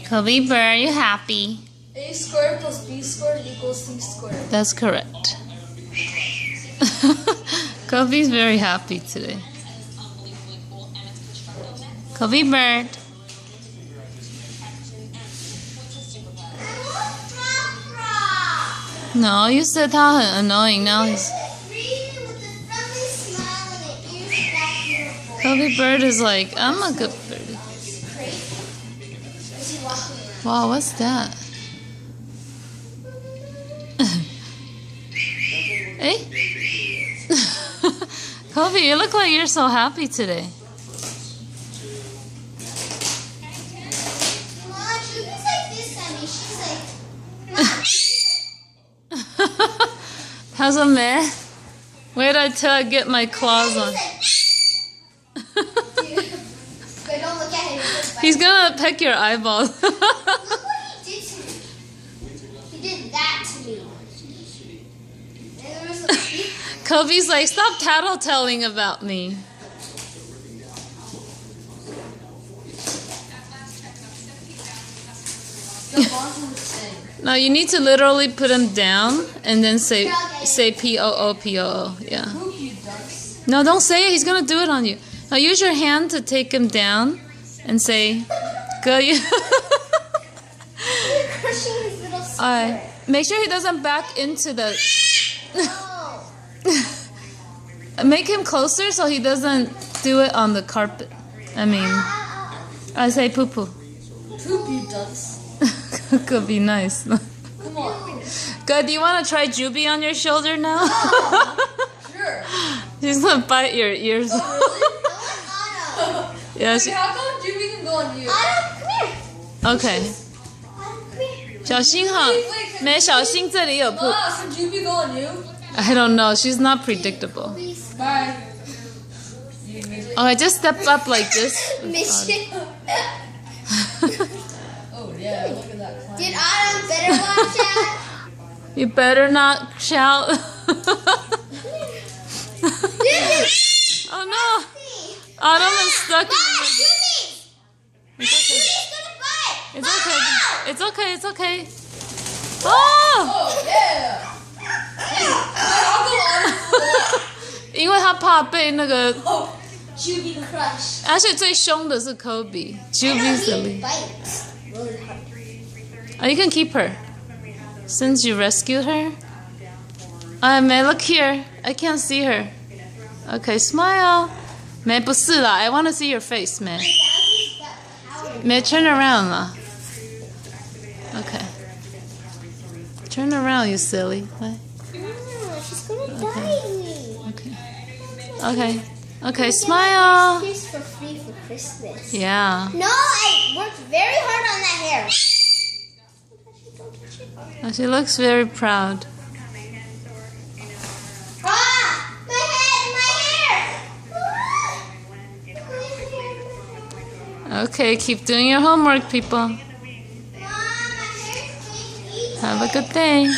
Kobe Bird, are you happy? A squared plus B squared equals C squared. That's correct. Kobe's very happy today. Kobe Bird. No, you said 他很 annoying. Now he's... Kobe Bird is like, I'm a good birdie. Wow, what's that? Hey? Kobe, you look like you're so happy today. How's a man? Wait until I get my claws on. He's gonna peck your eyeballs. Look what he did to me. He did that to me. Kobe's like, stop tattletelling about me. No, you need to literally put him down and then say P-O-O, P-O-O. Yeah. No, don't say it. He's gonna do it on you. Now use your hand to take him down and say, "Go you." Alright. Make sure he doesn't back into the. Make him closer so he doesn't do it on the carpet. I mean, I say poo poo. Poop you dunce. Could be nice. Come on. Good. Do you want to try Juby on your shoulder now? Sure. She's gonna bite your ears. Oh, really? Yeah. Wait, how come Jimmy can go on you? Okay. 小心哈，没小心这里有 poop. Can Jimmy go on you? I don't know. She's not predictable. Bye. Okay, just step up like this. Oh yeah, look at that clown. Did Autumn better watch out? You better not shout. Oh no! Autumn is stuck in the... It's okay. It's okay. It's okay. Oh! Oh yeah. I'll go on. 因为他怕被那个 Oh, Juby the crush. 而且最凶的是 Kobe. Juby's the lead. Oh, you can keep her. Since you rescued her. May, look here. I can't see her. Okay, smile. May, 不是啦. I want to see your face, May. May, turn around lah. Okay. Turn around, you silly. What? She's gonna die. Okay. Okay. Okay, smile. Here's for free for Christmas. Yeah. No, I worked very hard on that hair. Oh, she looks very proud. Ah! My hair! Okay, keep doing your homework, people. Mom, my hair's clean. Have a good day.